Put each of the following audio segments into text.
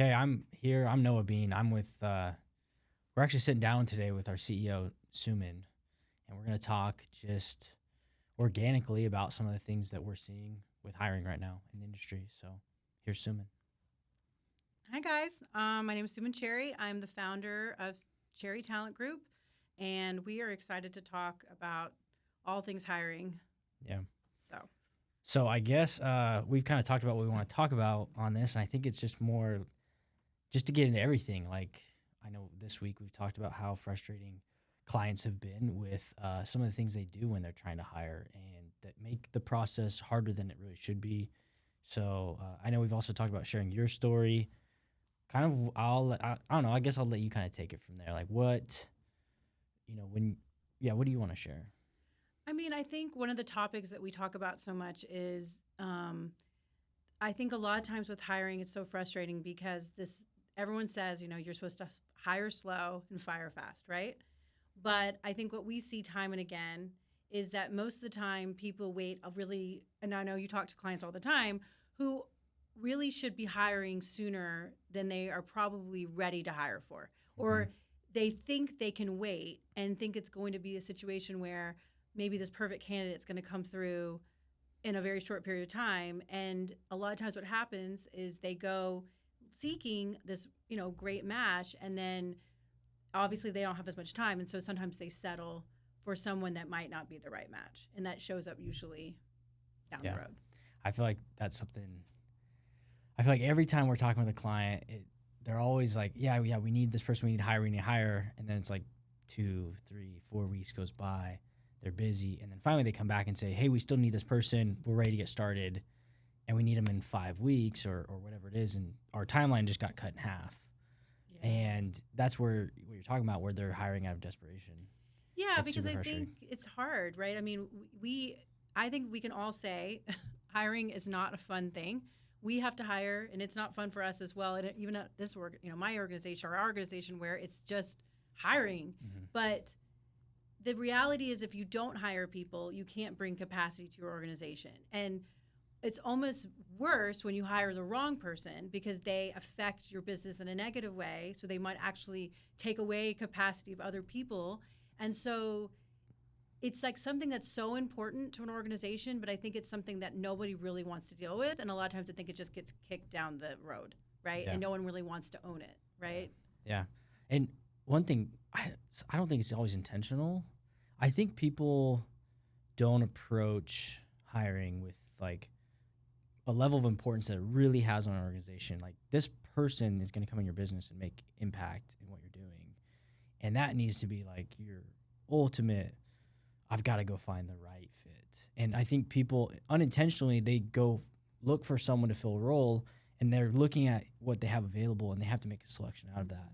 Okay, I'm here. I'm Noah Bean. I'm with, we're actually sitting down today with our CEO, Suman, and we're going to talk just organically about some of the things that we're seeing with hiring right now in the industry. So here's Suman. Hi, guys. My name is Suman Cherry. I'm the founder of Cherry Talent Group, and we are excited to talk about all things hiring. Yeah. So, So I guess we've kind of talked about what we want to talk about on this, and I think it's just more just to get into everything. Like I know this week we've talked about how frustrating clients have been with some of the things they do when they're trying to hire and that make the process harder than it really should be. So I know we've also talked about sharing your story. Kind of, I don't know. I guess I'll let you kind of take it from there. Like what, what do you want to share? I mean, I think one of the topics that we talk about so much is I think a lot of times with hiring, it's so frustrating because everyone says, you're supposed to hire slow and fire fast, right? But I think what we see time and again is that most of the time people wait and I know you talk to clients all the time who really should be hiring sooner than they are probably ready to hire for. Mm-hmm. Or they think they can wait and think it's going to be a situation where maybe this perfect candidate is going to come through in a very short period of time. And a lot of times what happens is they go seeking this, great match, and then obviously they don't have as much time, and so sometimes they settle for someone that might not be the right match, and that shows up usually down Yeah. the road. I feel like that's something. I feel like every time we're talking with a client, they're always like, yeah, we need this person, we need to hire, and then it's like 2, 3, 4 weeks goes by, they're busy, and then finally they come back and say, hey, we still need this person, we're ready to get started, and we need them in 5 weeks or whatever it is, and our timeline just got cut in half. Yeah. And that's where what you're talking about, where they're hiring out of desperation. Yeah, That's because super I frustrating. think it's hard, right? I mean, I think we can all say hiring is not a fun thing. We have to hire, and it's not fun for us as well. And even at this work, my organization or our organization, where it's just hiring. Mm-hmm. But the reality is, if you don't hire people, you can't bring capacity to your organization. And it's almost worse when you hire the wrong person because they affect your business in a negative way. So they might actually take away capacity of other people. And so it's like something that's so important to an organization, but I think it's something that nobody really wants to deal with. And a lot of times I think it just gets kicked down the road, right? Yeah. And no one really wants to own it, right? Yeah. And one thing, I don't think it's always intentional. I think people don't approach hiring with like a level of importance that it really has on an organization. Like this person is going to come in your business and make impact in what you're doing. And that needs to be like your ultimate, I've got to go find the right fit. And I think people unintentionally, they go look for someone to fill a role and they're looking at what they have available and they have to make a selection out of that.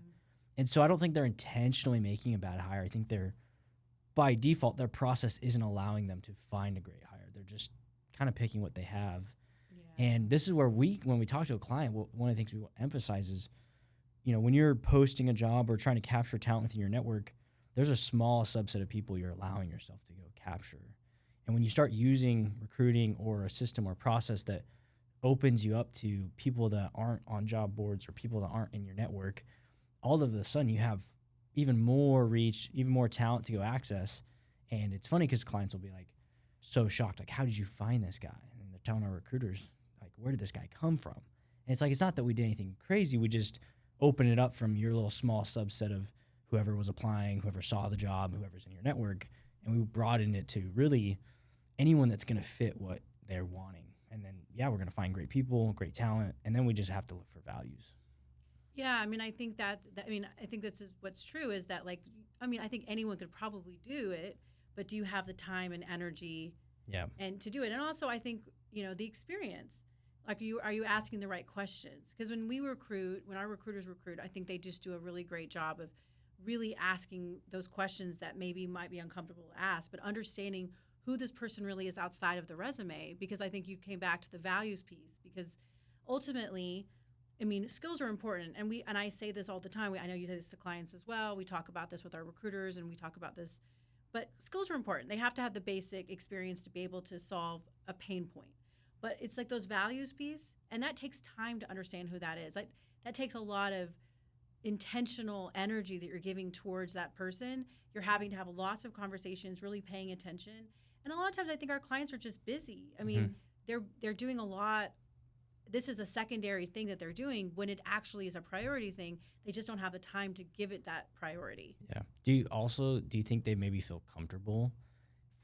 And so I don't think they're intentionally making a bad hire. I think they're, by default, their process isn't allowing them to find a great hire. They're just kind of picking what they have. Yeah. And this is where when we talk to a client, one of the things we emphasize is, when you're posting a job or trying to capture talent within your network, there's a small subset of people you're allowing yourself to go capture. And when you start using recruiting or a system or process that opens you up to people that aren't on job boards or people that aren't in your network, all of a sudden you have even more reach, even more talent to go access. And it's funny because clients will be like so shocked, like, how did you find this guy? And they're telling our recruiters, like, where did this guy come from? And it's like, it's not that we did anything crazy. We just opened it up from your little small subset of whoever was applying, whoever saw the job, whoever's in your network. And we broadened it to really anyone that's going to fit what they're wanting. And then, we're going to find great people, great talent. And then we just have to look for values. Yeah, I mean, I think I think this is what's true is that, like, I mean, I think anyone could probably do it, but do you have the time and energy Yeah. and to do it? And also, I think, the experience. Like, are you asking the right questions? Because when our recruiters recruit, I think they just do a really great job of really asking those questions that maybe might be uncomfortable to ask, but understanding who this person really is outside of the resume. Because I think you came back to the values piece. Because ultimately, I mean, skills are important, and I say this all the time. I know you say this to clients as well. We talk about this with our recruiters, and we talk about this. But skills are important. They have to have the basic experience to be able to solve a pain point. But it's like those values piece, and that takes time to understand who that is. Like that takes a lot of intentional energy that you're giving towards that person. You're having to have lots of conversations, really paying attention. And a lot of times I think our clients are just busy. I mean, they're doing a lot. This is a secondary thing that they're doing when it actually is a priority thing. They just don't have the time to give it that priority. Yeah. Do you think they maybe feel comfortable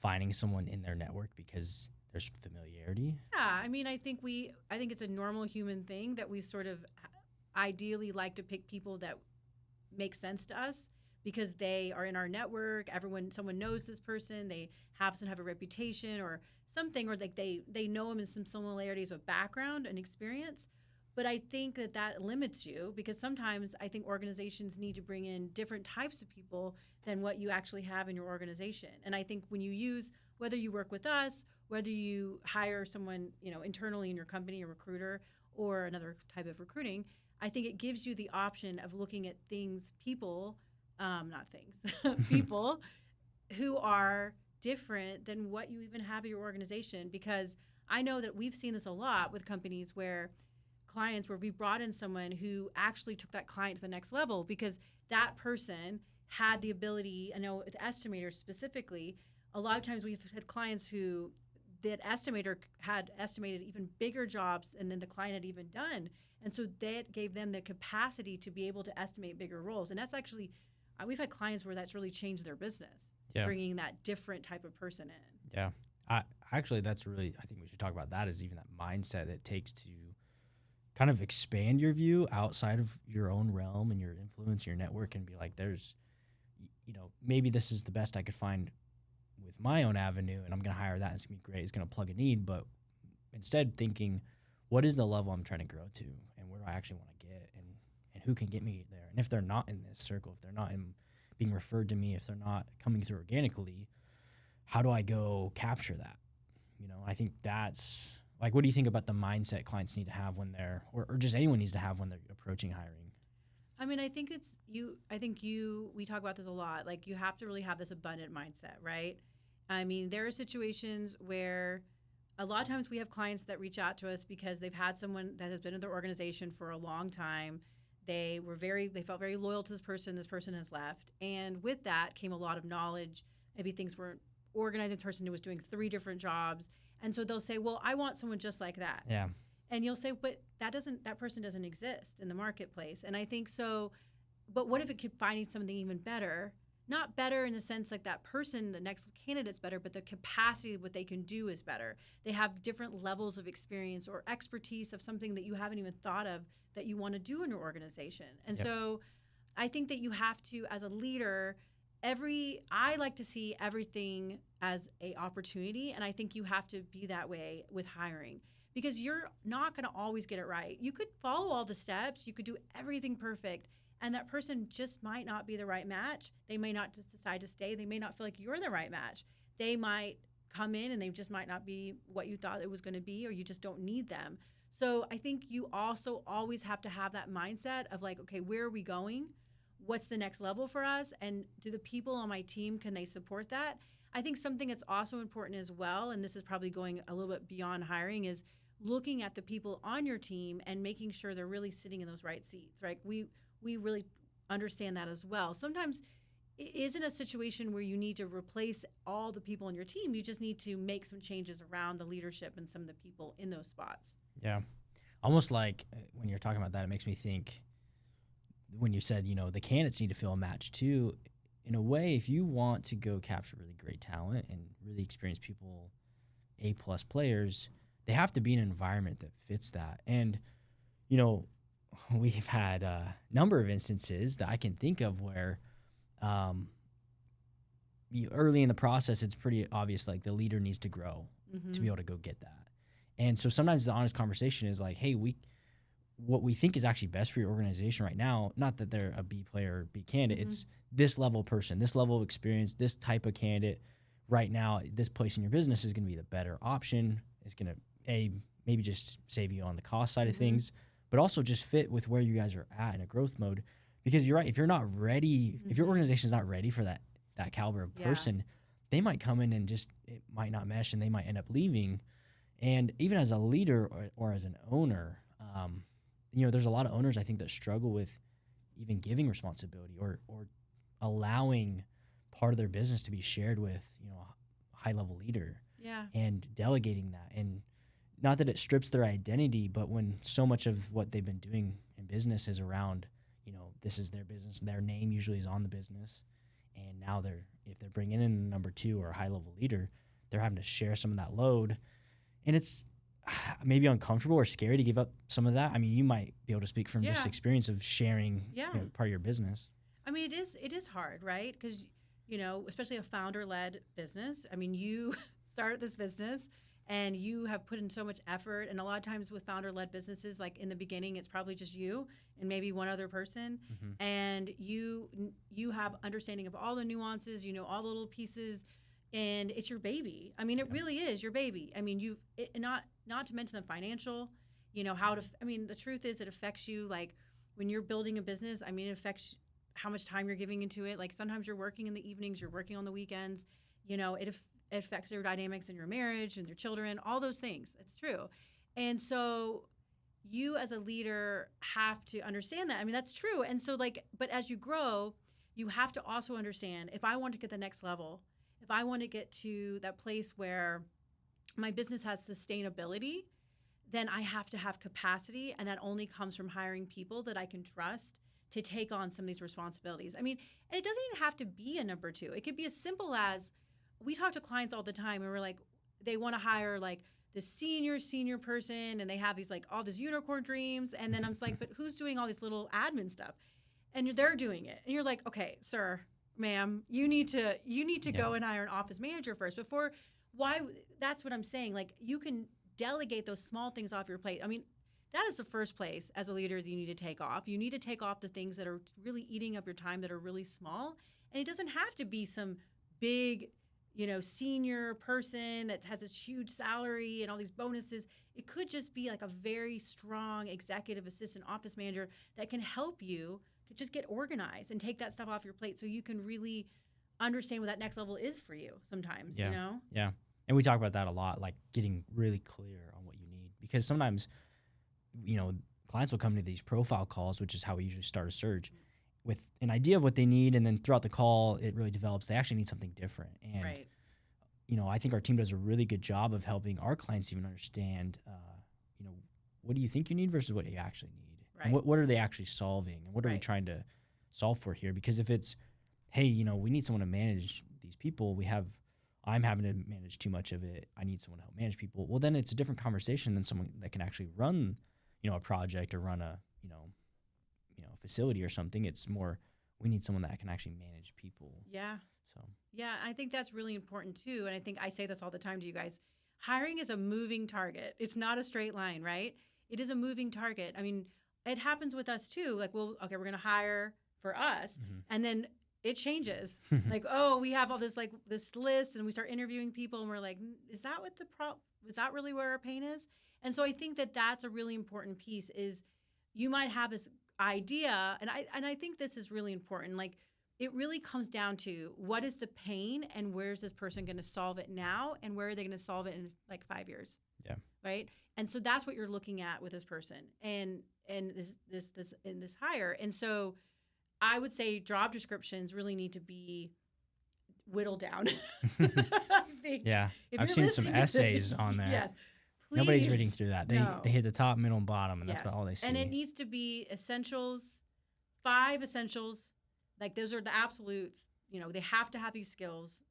finding someone in their network because there's familiarity? Yeah, I mean, I think it's a normal human thing that we sort of ideally like to pick people that make sense to us because they are in our network. Someone knows this person. They have some type of reputation or something, or like they know them in some similarities of background and experience. But I think that limits you because sometimes I think organizations need to bring in different types of people than what you actually have in your organization. And I think when you use, whether you work with us, whether you hire someone, internally in your company, a recruiter, or another type of recruiting, I think it gives you the option of looking at not things, people who are different than what you even have in your organization. Because I know that we've seen this a lot with companies where we brought in someone who actually took that client to the next level because that person had the ability. I know with estimators specifically, a lot of times we've had clients who that estimator had estimated even bigger jobs than the client had even done. And so that gave them the capacity to be able to estimate bigger roles. And that's actually, we've had clients where that's really changed their business, bringing that different type of person in. Yeah. Actually, that's really, I think we should talk about that, is even that mindset that it takes to kind of expand your view outside of your own realm and your influence, your network, and be like, maybe this is the best I could find with my own avenue, and I'm going to hire that. And it's going to be great. It's going to plug a need. But instead thinking, what is the level I'm trying to grow to, and where do I actually want to get, and who can get me there? And if they're not in this circle, if they're not being referred to me, if they're not coming through organically, how do I go capture that? I think that's like, what do you think about the mindset clients need to have when they're, or just anyone needs to have when they're approaching hiring? I mean, I think we talk about this a lot. Like, you have to really have this abundant mindset, right? I mean, there are situations where a lot of times we have clients that reach out to us because they've had someone that has been in their organization for a long time. They felt very loyal to this person. This person has left. And with that came a lot of knowledge. Maybe things weren't organized. The person who was doing 3 different jobs. And so they'll say, well, I want someone just like that. Yeah. And you'll say, but that person doesn't exist in the marketplace. And I think so, but what if it could find something even better? Not better in the sense like that person, the next candidate's better, but the capacity of what they can do is better. They have different levels of experience or expertise of something that you haven't even thought of that you want to do in your organization. And so I think that you have to, as a leader, I like to see everything as a opportunity. And I think you have to be that way with hiring, because you're not going to always get it right. You could follow all the steps. You could do everything perfect. And that person just might not be the right match. They may not just decide to stay. They may not feel like you're the right match. They might come in and they just might not be what you thought it was going to be, or you just don't need them. So I think you also always have to have that mindset of like, okay, where are we going? What's the next level for us? And do the people on my team, can they support that? I think something that's also important as well, and this is probably going a little bit beyond hiring, is looking at the people on your team and making sure they're really sitting in those right seats, right? We really understand that as well. Sometimes it isn't a situation where you need to replace all the people on your team. You just need to make some changes around the leadership and some of the people in those spots. Yeah. Almost like when you're talking about that, it makes me think when you said, the candidates need to feel a match too. In a way, if you want to go capture really great talent and really experienced people, A+ players, they have to be in an environment that fits that. And, we've had a number of instances that I can think of where early in the process, it's pretty obvious, like the leader needs to grow to be able to go get that. And so sometimes the honest conversation is like, hey, what we think is actually best for your organization right now, not that they're a B player or B candidate, it's this level person, this level of experience, this type of candidate right now, this place in your business is going to be the better option. It's going to, maybe just save you on the cost side of things, but also just fit with where you guys are at in a growth mode. Because you're right, if you're not ready, if your organization's not ready for that caliber of person, they might come in and just, it might not mesh and they might end up leaving. And even as a leader or as an owner, there's a lot of owners I think that struggle with even giving responsibility or allowing part of their business to be shared with, a high level leader Yeah. and delegating that. And not that it strips their identity, but when so much of what they've been doing in business is around, this is their business, their name usually is on the business. And now if they're bringing in a number two or a high level leader, they're having to share some of that load. And it's maybe uncomfortable or scary to give up some of that. I mean, you might be able to speak from just Yeah. experience of sharing Yeah. part of your business. I mean, it is hard, right? Because, especially a founder-led business. I mean, you started this business and you have put in so much effort. And a lot of times with founder-led businesses, like in the beginning, it's probably just you and maybe one other person. Mm-hmm. And you have understanding of all the nuances, all the little pieces, and it's your baby. I mean, it really is your baby. I mean, not to mention the financial, the truth is it affects you. Like when you're building a business, I mean, it affects how much time you're giving into it. Like sometimes you're working in the evenings, you're working on the weekends, it affects your dynamics in your marriage and your children, all those things. It's true. And so you as a leader have to understand that. I mean, that's true. And so but as you grow, you have to also understand, if I want to get the next level, if I want to get to that place where my business has sustainability, then I have to have capacity. And that only comes from hiring people that I can trust to take on some of these responsibilities. I mean, and it doesn't even have to be a number two. It could be as simple as, we talk to clients all the time and we're like, they want to hire like this senior person and they have these all these unicorn dreams. And then I'm just like, but who's doing all this little admin stuff? And they're doing it. And you're like, okay, sir, ma'am, you need to go and hire an office manager first that's what I'm saying. Like you can delegate those small things off your plate. I mean, that is the first place as a leader that you need to take off. You need to take off the things that are really eating up your time that are really small. And it doesn't have to be some big, senior person that has this huge salary and all these bonuses. It could just be like a very strong executive assistant office manager that can help you just get organized and take that stuff off your plate so you can really understand what that next level is for you sometimes, Yeah. And we talk about that a lot, like getting really clear on what you need. Because sometimes clients will come to these profile calls, which is how we usually start a search, with an idea of what they need, and then throughout the call, it really develops they actually need something different. And right. I think our team does a really good job of helping our clients even understand, what do you think you need versus what you actually need, right. and what are they actually solving, and what are we trying to solve for here? Because if it's, hey, we need someone to manage these people, I'm having to manage too much of it, I need someone to help manage people. Well, then it's a different conversation than someone that can actually run a project or run a facility or something. It's more, we need someone that can actually manage people. Yeah. So yeah, I think that's really important too. And I think I say this all the time to you guys. Hiring is a moving target. It's not a straight line, right? It is a moving target. I mean, it happens with us too. Like, we're going to hire for us, and then it changes. Like, we have all this this list, and we start interviewing people, and we're like, is that what is that really where our pain is? And so I think that that's a really important piece. Is you might have this idea, and I think this is really important. Like, it really comes down to what is the pain, and where's this person going to solve it now, and where are they going to solve it in 5 years? Yeah. Right. And so that's what you're looking at with this person, and this hire. And so I would say job descriptions really need to be whittled down. Yeah, I've seen some essays on there. Yes. Please, nobody's reading through that. They hit the top, middle, and bottom, and that's about all they see. And it needs to be essentials, 5 essentials. Like, those are the absolutes. They have to have these skills,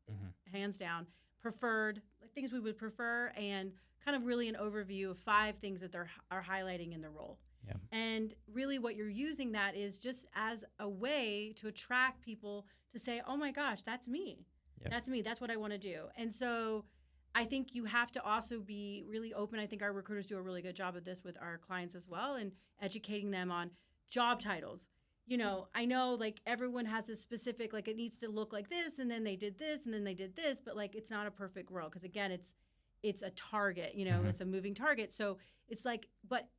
hands down. Preferred, things we would prefer, and kind of really an overview of 5 things that they're highlighting in the role. Yeah. And really what you're using that is just as a way to attract people to say, oh my gosh, that's me. Yep. That's me. That's what I want to do. And so I think you have to also be really open. I think our recruiters do a really good job of this with our clients as well, and educating them on job titles. I know everyone has a specific, it needs to look like this, and then they did this, and then they did this, but it's not a perfect world, because again, it's a target, it's a moving target. So it's but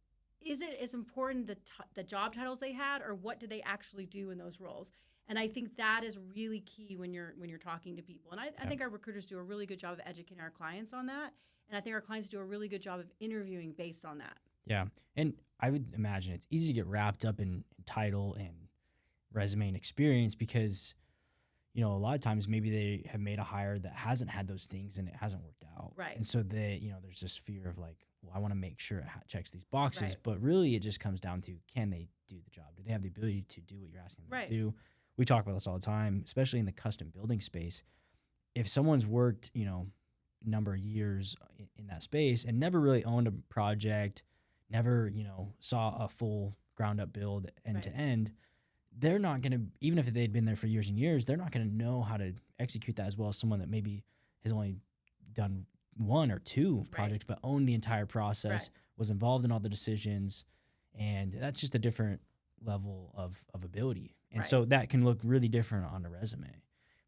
is it as important the job titles they had, or what did they actually do in those roles? And I think that is really key when you're talking to people. And I think our recruiters do a really good job of educating our clients on that. And I think our clients do a really good job of interviewing based on that. Yeah. And I would imagine it's easy to get wrapped up in title and resume and experience because, a lot of times maybe they have made a hire that hasn't had those things and it hasn't worked out. Right. And so there's this fear of like, well, I want to make sure it checks these boxes. Right. But really, it just comes down to, can they do the job? Do they have the ability to do what you're asking them Right. to do? We talk about this all the time, especially in the custom building space. If someone's worked, number of years in that space and never really owned a project, never, saw a full ground up build end to end, they're not going to, even if they'd been there for years and years, they're not going to know how to execute that as well as someone that maybe has only done one or two projects, but owned the entire process, was involved in all the decisions. And that's just a different level of ability. And so that can look really different on a resume.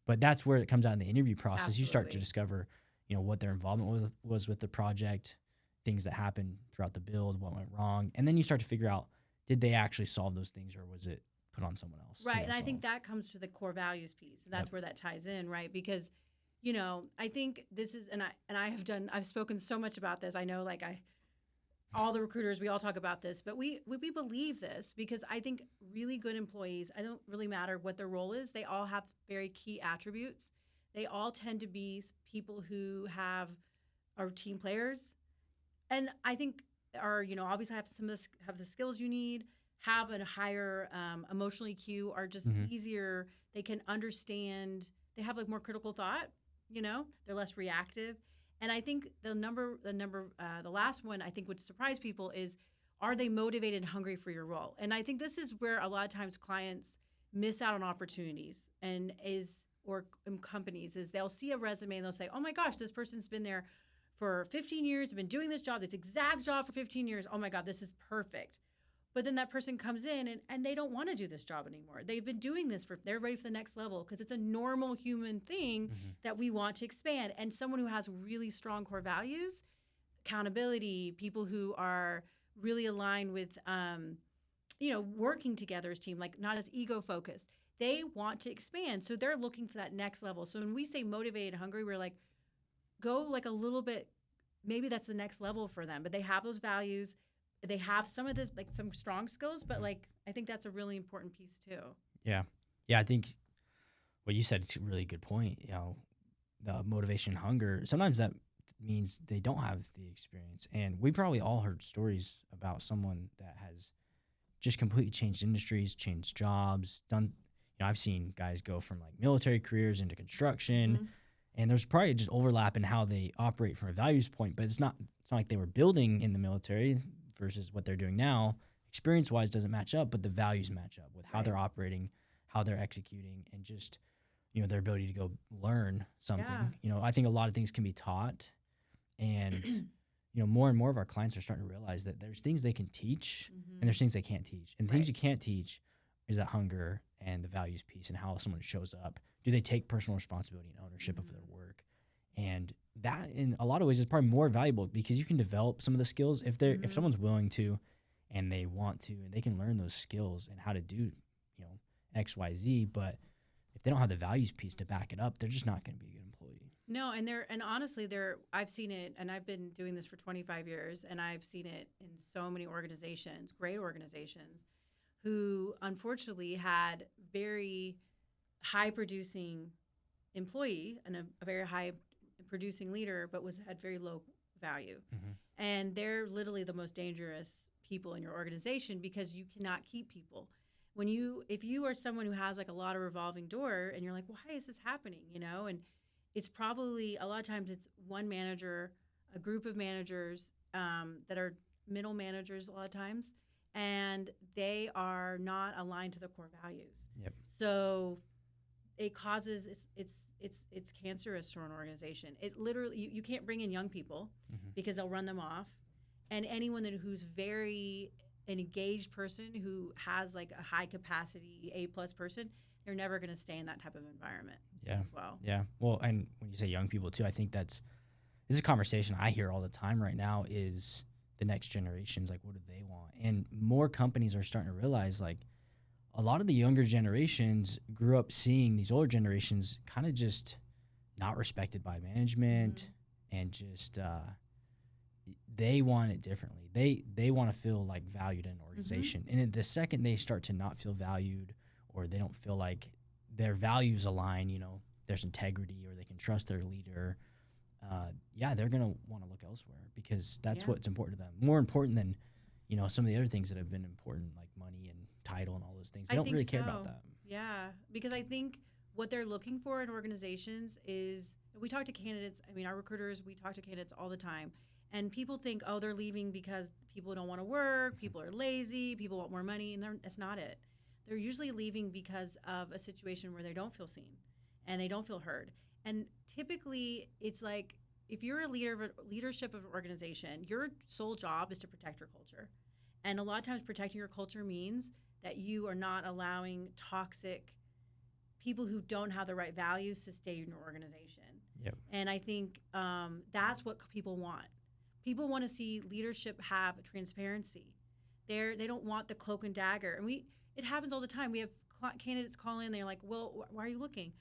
But that's where it comes out in the interview process. Absolutely. You start to discover, what their involvement was with the project, things that happened throughout the build, what went wrong. And then you start to figure out, did they actually solve those things or was it put on someone else? Right. And I think that comes to the core values piece. And that's where that ties in, right? Because, I think this is, I've spoken so much about this. I know all the recruiters, we all talk about this, but we believe this because I think really good employees, I don't really matter what their role is, they all have very key attributes. They all tend to be people who are team players. And I think obviously have the skills you need, have a higher emotional EQ, are just easier. They can understand, they have more critical thought, they're less reactive. And I think the last one I think would surprise people is, are they motivated and hungry for your role? And I think this is where a lot of times clients miss out on opportunities or companies is they'll see a resume and they'll say, oh my gosh, this person's been there for 15 years, been doing this exact job for 15 years. Oh my God, this is perfect. But then that person comes in and they don't want to do this job anymore. They've been doing this they're ready for the next level because it's a normal human thing that we want to expand. And someone who has really strong core values, accountability, people who are really aligned with, working together as a team, not as ego focused. They want to expand. So they're looking for that next level. So when we say motivated, hungry, we're go a little bit, maybe that's the next level for them, but they have those values. They have some of the some strong skills, but I think that's a really important piece too. Yeah. I think what you said is a really good point. The motivation, hunger. Sometimes that means they don't have the experience, and we probably all heard stories about someone that has just completely changed industries, changed jobs, done. I've seen guys go from military careers into construction, and there's probably just overlap in how they operate from a values point. But it's not like they were building in the military versus what they're doing now. Experience-wise doesn't match up, but the values match up with how they're operating, how they're executing, and just, their ability to go learn something. Yeah. I think a lot of things can be taught, and, more and more of our clients are starting to realize that there's things they can teach and there's things they can't teach. And things you can't teach is that hunger and the values piece and how someone shows up. Do they take personal responsibility and ownership of their work? And that, in a lot of ways, is probably more valuable because you can develop some of the skills if someone's willing to, and they want to, and they can learn those skills and how to do, X, Y, Z. But if they don't have the values piece to back it up, they're just not going to be a good employee. No, and honestly, I've seen it, and I've been doing this for 25 years, and I've seen it in so many organizations, great organizations, who unfortunately had very high producing employee and a very high producing leader, but had very low value. And they're literally the most dangerous people in your organization because you cannot keep people. If you are someone who has a lot of revolving door and you're like, why is this happening? And it's probably a lot of times it's one manager, a group of managers that are middle managers a lot of times, and they are not aligned to the core values. Yep. So it causes it's cancerous to an organization. It literally you can't bring in young people because they'll run them off, and anyone who's an engaged person who has a high capacity A+ person, they're never going to stay in that type of environment as well. Yeah. Well, and when you say young people too, I think this is a conversation I hear all the time right now is the next generations, what do they want? And more companies are starting to realize a lot of the younger generations grew up seeing these older generations kind of just not respected by management and just they want it differently. They want to feel like valued in an organization. And the second they start to not feel valued, or they don't feel like their values align, there's integrity, or they can trust their leader, they're going to want to look elsewhere, because that's what's important to them. More important than, some of the other things that have been important, like money and title and all those things. They don't really care about that. Yeah, because I think what they're looking for in organizations is, we talk to candidates, our recruiters, we talk to candidates all the time, and people think, oh, they're leaving because people don't want to work, people are lazy, people want more money, and that's not it. They're usually leaving because of a situation where they don't feel seen and they don't feel heard. And typically, it's like, if you're a leadership of an organization, your sole job is to protect your culture. And a lot of times protecting your culture means that you are not allowing toxic people who don't have the right values to stay in your organization. Yep. And I think that's what people want. People want to see leadership have transparency. They don't want the cloak and dagger. And it happens all the time. We have candidates call in. They're like, well, why are you looking?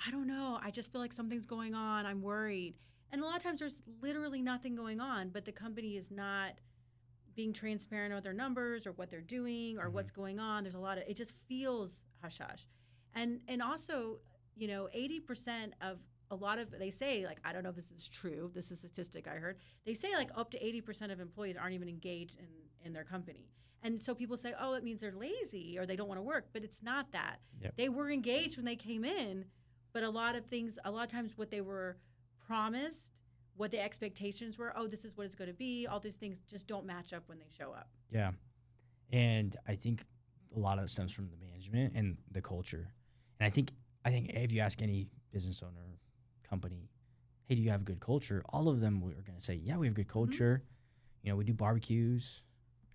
I don't know. I just feel like something's going on. I'm worried. And a lot of times there's literally nothing going on, but the company is not being transparent about their numbers or what they're doing or what's going on. There's a lot of, it just feels hush-hush. And also, 80% of a lot of, they say, like, I don't know if this is true, this is a statistic I heard, they say like up to 80% of employees aren't even engaged in their company. And so people say, oh, it means they're lazy or they don't want to work, but it's not that. Yep. They were engaged when they came in, but a lot of times what they were promised, what the expectations were, oh, this is what it's going to be, all these things just don't match up when they show up. Yeah. And I think a lot of it stems from the management and the culture. And I think if you ask any business owner, company, hey, do you have a good culture? All of them are going to say, yeah, we have good culture. We do barbecues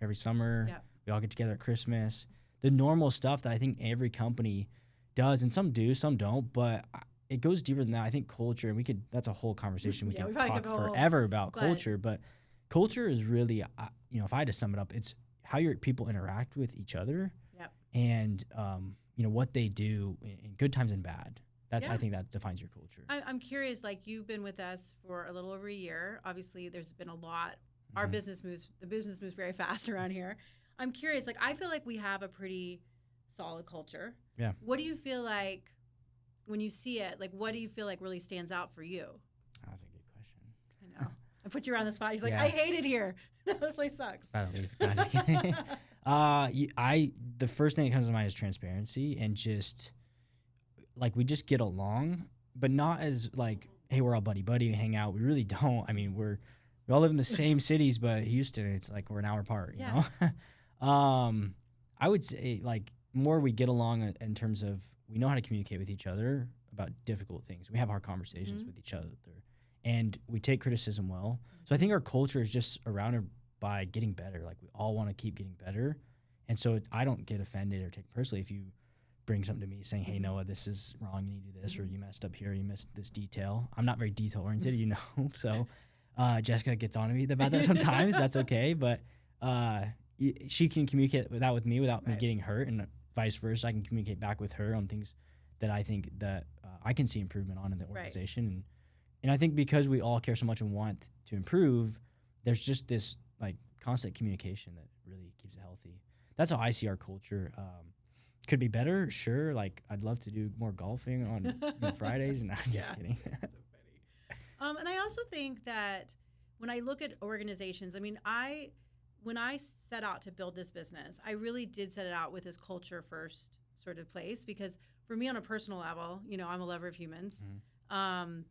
every summer. Yep. We all get together at Christmas. The normal stuff that I think every company does, and some do, some don't, but it goes deeper than that. I think culture, and that's a whole conversation. We can talk forever about culture, but culture is really, if I had to sum it up, it's how your people interact with each other. Yep. And, what they do in good times and bad. I think that defines your culture. I'm curious, like, you've been with us for a little over a year. Obviously, there's been a lot. The business moves very fast around here. I'm curious, like, I feel like we have a pretty solid culture. Yeah. What do you feel like when you see it? Like, what do you feel like really stands out for you? That's a good question. I know. I put you around the spot. He's like, I hate it here. This place sucks. I don't leave. No, just kidding. The first thing that comes to mind is transparency, and just like, we just get along, but not as like, hey, we're all buddy and hang out. We really don't. I mean, we all live in the same cities, but Houston, it's like we're an hour apart, you know? I would say, like, more we get along in terms of we know how to communicate with each other about difficult things. We have hard conversations with each other, and we take criticism well. So I think our culture is just surrounded by getting better. Like, we all want to keep getting better. And so I don't get offended or take it personally if you bring something to me saying, hey, Noah, this is wrong, you need to do this, or you messed up here, you missed this detail. I'm not very detail oriented, so Jessica gets on to me about that sometimes. That's okay, but she can communicate that with me without me getting hurt, and vice versa. I can communicate back with her on things that I think that I can see improvement on in the organization. And I think because we all care so much and want to improve, there's just this like constant communication that really keeps it healthy. That's how I see our culture. Could be better, sure. Like, I'd love to do more golfing on Fridays. And I'm just kidding. So funny. And I also think that when I look at organizations, I mean, when I set out to build this business, I really did set it out with this culture first sort of place, because for me on a personal level, I'm a lover of humans. And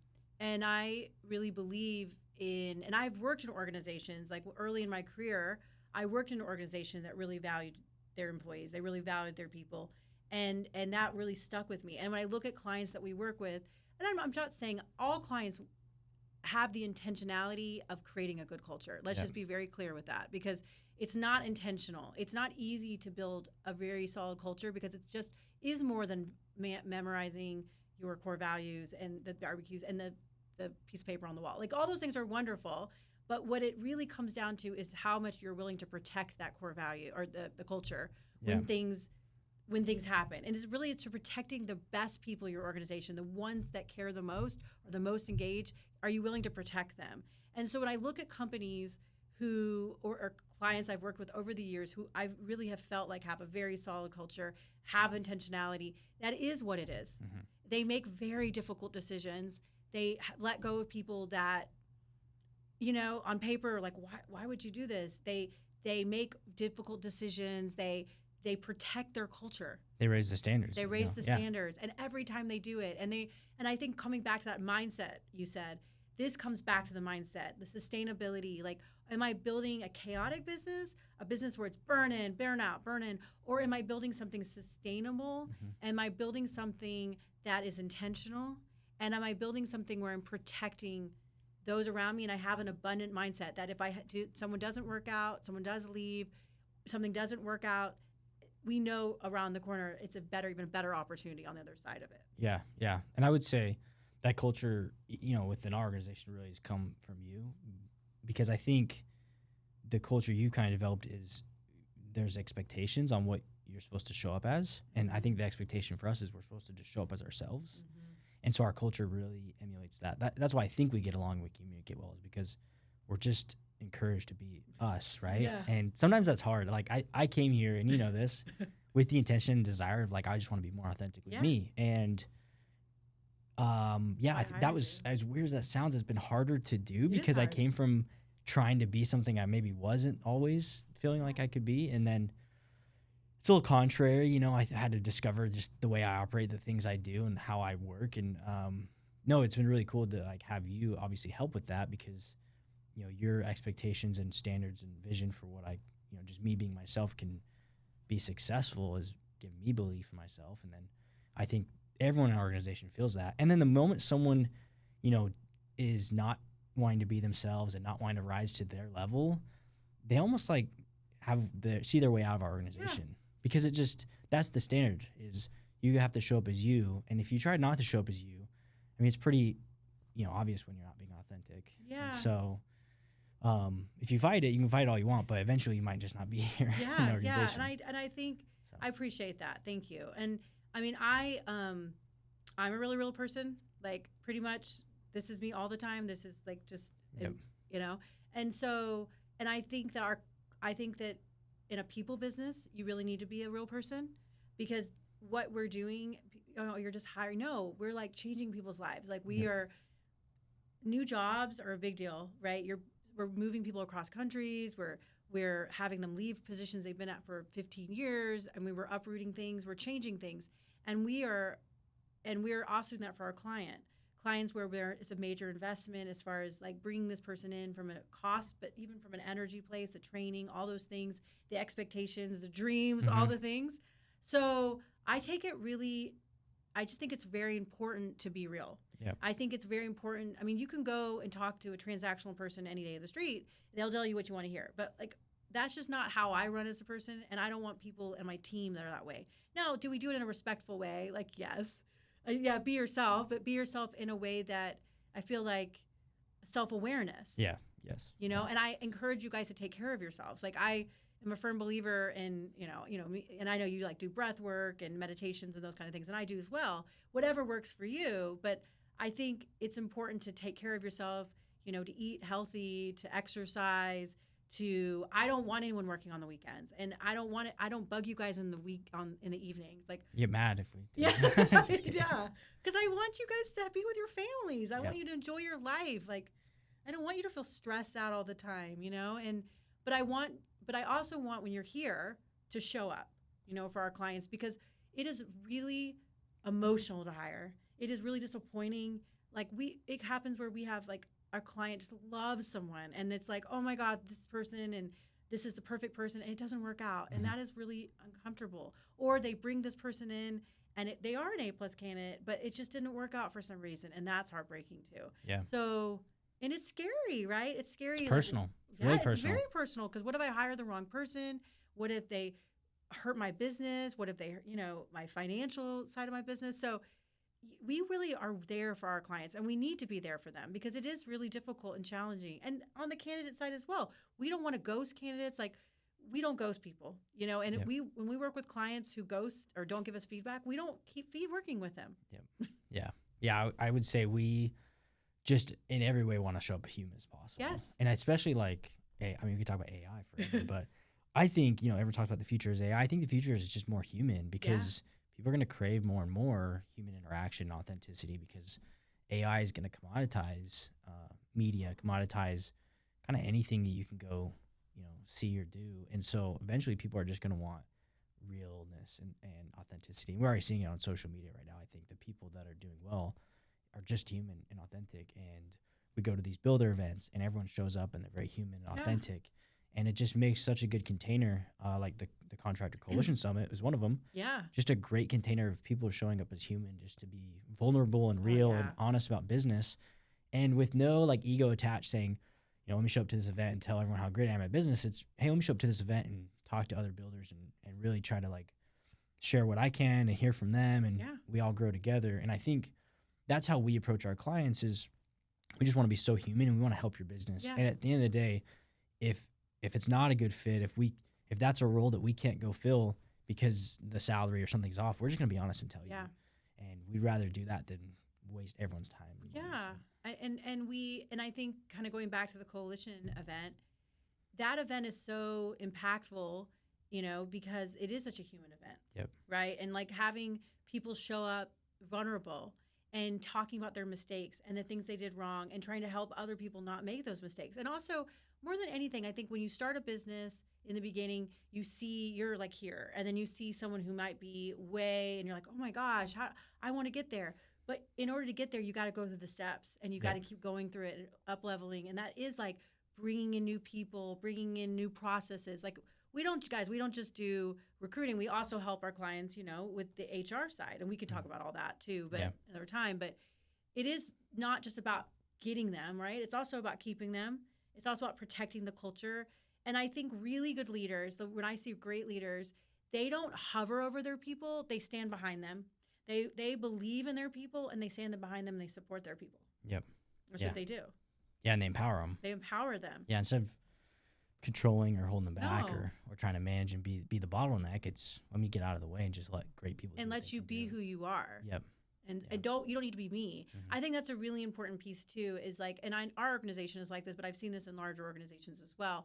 I really believe and I've worked in organizations, like early in my career, I worked in an organization that really valued their employees. They really valued their people. And that really stuck with me. And when I look at clients that we work with, and I'm not saying all clients have the intentionality of creating a good culture. Let's just be very clear with that, because it's not intentional. It's not easy to build a very solid culture, because it just is more than memorizing your core values and the barbecues and the piece of paper on the wall. Like, all those things are wonderful, but what it really comes down to is how much you're willing to protect that core value or the culture when things happen. And it's protecting the best people in your organization, the ones that care the most or the most engaged. Are you willing to protect them? And so when I look at companies or clients I've worked with over the years who I really have felt like have a very solid culture, have intentionality. That is what it is. Mm-hmm. They make very difficult decisions. They let go of people that, on paper, like, why would you do this? They make difficult decisions. They protect their culture. They raise the standards. They raise the standards, and every time they do it, and I think coming back to that mindset you said, this comes back to the mindset, the sustainability. Like, am I building a chaotic business, a business where it's burn in, burn out, burn in, or am I building something sustainable? Mm-hmm. Am I building something that is intentional? And am I building something where I'm protecting those around me, and I have an abundant mindset that if someone doesn't work out, someone does leave, something doesn't work out, we know around the corner it's even a better opportunity on the other side of it. Yeah, yeah. And I would say that culture, within our organization really has come from you, because I think the culture you've kind of developed is there's expectations on what you're supposed to show up as. And I think the expectation for us is we're supposed to just show up as ourselves. Mm-hmm. And so our culture really emulates that. That's why I think we get along and we communicate well, is because we're just encouraged to be us, right? Yeah. And sometimes that's hard. Like I came here, and this, with the intention and desire of, like, I just want to be more authentic with me. And I think that was, as weird as that sounds, it's been harder to do because I came from trying to be something I maybe wasn't always feeling like I could be. And then it's a little contrary, I had to discover just the way I operate, the things I do and how I work. And no, it's been really cool to like have you obviously help with that, because your expectations and standards and vision for what I, just me being myself can be successful has given me belief in myself. And then I think everyone in our organization feels that. And then the moment someone, is not wanting to be themselves and not wanting to rise to their level, they almost like see their way out of our organization, because that's the standard, is you have to show up as you. And if you try not to show up as you, I mean, it's pretty, obvious when you're not being authentic. Yeah. And so, if you fight it, you can fight all you want, but eventually you might just not be here in the organization. Yeah. And I think I appreciate that. Thank you. And I mean, I'm a really real person. Like, pretty much, this is me all the time. This is like just, and so, and I think that in a people business, you really need to be a real person, because what we're doing, you're just hiring. No, we're like changing people's lives. Like, we are, new jobs are a big deal, right? We're moving people across countries. We're having them leave positions they've been at for 15 years, and we're uprooting things. We're changing things, and we're also doing that for our clients where it's a major investment as far as like bringing this person in from a cost, but even from an energy place, the training, all those things, the expectations, the dreams, all the things. So I take it really, I just think it's very important to be real. Yep. I think it's very important. I mean, you can go and talk to a transactional person any day of the street. They'll tell you what you want to hear. But like, that's just not how I run as a person. And I don't want people in my team that are that way. Now, do we do it in a respectful way? Like, yes. Be yourself, but be yourself in a way that I feel like self-awareness. Yeah. Yes. And I encourage you guys to take care of yourselves. Like, I am a firm believer in, and I know you like do breath work and meditations and those kind of things, and I do as well. Whatever works for you, but I think it's important to take care of yourself, to eat healthy, to exercise, I don't want anyone working on the weekends, and I don't bug you guys in the in the evenings. Like, you get mad if we do. Yeah. Yeah. Because I want you guys to be with your families. I want you to enjoy your life. Like, I don't want you to feel stressed out all the time, but I also want, when you're here, to show up, for our clients, because it is really emotional to hire. It is really disappointing. Like, it happens where we have like our client just loves someone, and it's like, oh my God, this person, and this is the perfect person, and it doesn't work out. And that is really uncomfortable. Or they bring this person in, and they are an A+ candidate, but it just didn't work out for some reason. And that's heartbreaking too. Yeah. So, and it's scary, right? It's scary. It's personal. Like, really it's personal. very personal. Because what if I hire the wrong person? What if they hurt my business? What if they, my financial side of my business? So we really are there for our clients, and we need to be there for them, because it is really difficult and challenging. And on the candidate side as well, we don't want to ghost candidates. Like, we don't ghost people, and when we work with clients who ghost or don't give us feedback, we don't keep working with them. Yeah. I would say we just in every way want to show up human as possible. Yes. And especially like I mean, we could talk about AI forever, but I think, everyone talks about the future is AI. I think the future is just more human because people are going to crave more and more human interaction and authenticity because AI is going to commoditize media, commoditize kind of anything that you can go, see or do. And so eventually people are just going to want realness and authenticity. And we're already seeing it on social media right now. I think the people that are doing well are just human and authentic. And we go to these builder events and everyone shows up and they're very human and authentic. And it just makes such a good container, like the Contractor Coalition Summit was one of them. Yeah. Just a great container of people showing up as human, just to be vulnerable and real and honest about business. And with no like ego attached saying, let me show up to this event and tell everyone how great I am at business. It's, hey, let me show up to this event and talk to other builders and really try to like share what I can and hear from them. And we all grow together. And I think that's how we approach our clients is we just want to be so human and we want to help your business. Yeah. And at the end of the day, if it's not a good fit, if that's a role that we can't go fill because the salary or something's off, we're just going to be honest and tell you. And we'd rather do that than waste everyone's time. Yeah. And I think kind of going back to the coalition event, that event is so impactful, because it is such a human event. Yep. Right. And like having people show up vulnerable and talking about their mistakes and the things they did wrong and trying to help other people not make those mistakes. And also, more than anything, I think when you start a business in the beginning, you're like here, and then you see someone who might be way, and you're like, oh my gosh, I want to get there. But in order to get there, you got to go through the steps, and you got to keep going through it, up leveling, and that is like bringing in new people, bringing in new processes. Like we don't just do recruiting. We also help our clients, with the HR side, and we could talk about all that too, but another time. But it is not just about getting them right. It's also about keeping them. It's also about protecting the culture. And I think really good leaders, when I see great leaders, they don't hover over their people. They stand behind them. They believe in their people, and they stand behind them, and they support their people. Yep. That's what they do. Yeah, and they empower them. They empower them. Yeah, instead of controlling or holding them back or trying to manage and be the bottleneck, it's let me get out of the way and just let great people and let you be who you are. Yep. And you don't need to be me. Mm-hmm. I think that's a really important piece too, is like, and our organization is like this, but I've seen this in larger organizations as well,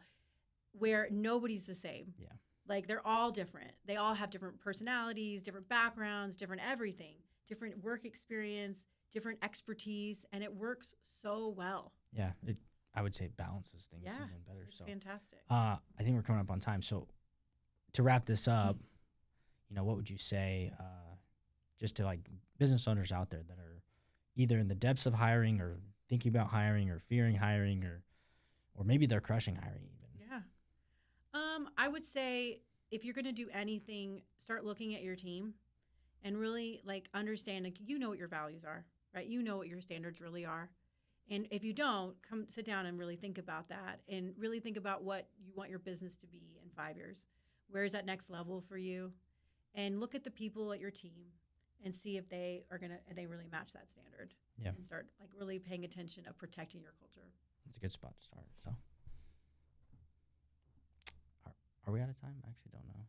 where nobody's the same. Yeah. Like they're all different. They all have different personalities, different backgrounds, different everything, different work experience, different expertise, and it works so well. Yeah. I would say it balances things even better. It's fantastic. I think we're coming up on time. So to wrap this up, what would you say, just to like business owners out there that are either in the depths of hiring or thinking about hiring or fearing hiring or maybe they're crushing hiring even? Yeah. I would say if you're going to do anything, start looking at your team and really like understand, like, what your values are, right? You know what your standards really are. And if you don't, come sit down and really think about that and really think about what you want your business to be in 5 years. Where is that next level for you? And look at the people at your team and see if they really match that standard. Yeah. And start like really paying attention of protecting your culture. That's a good spot to start. So are we out of time? I actually don't know.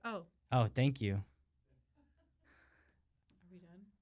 Oh. Oh, thank you.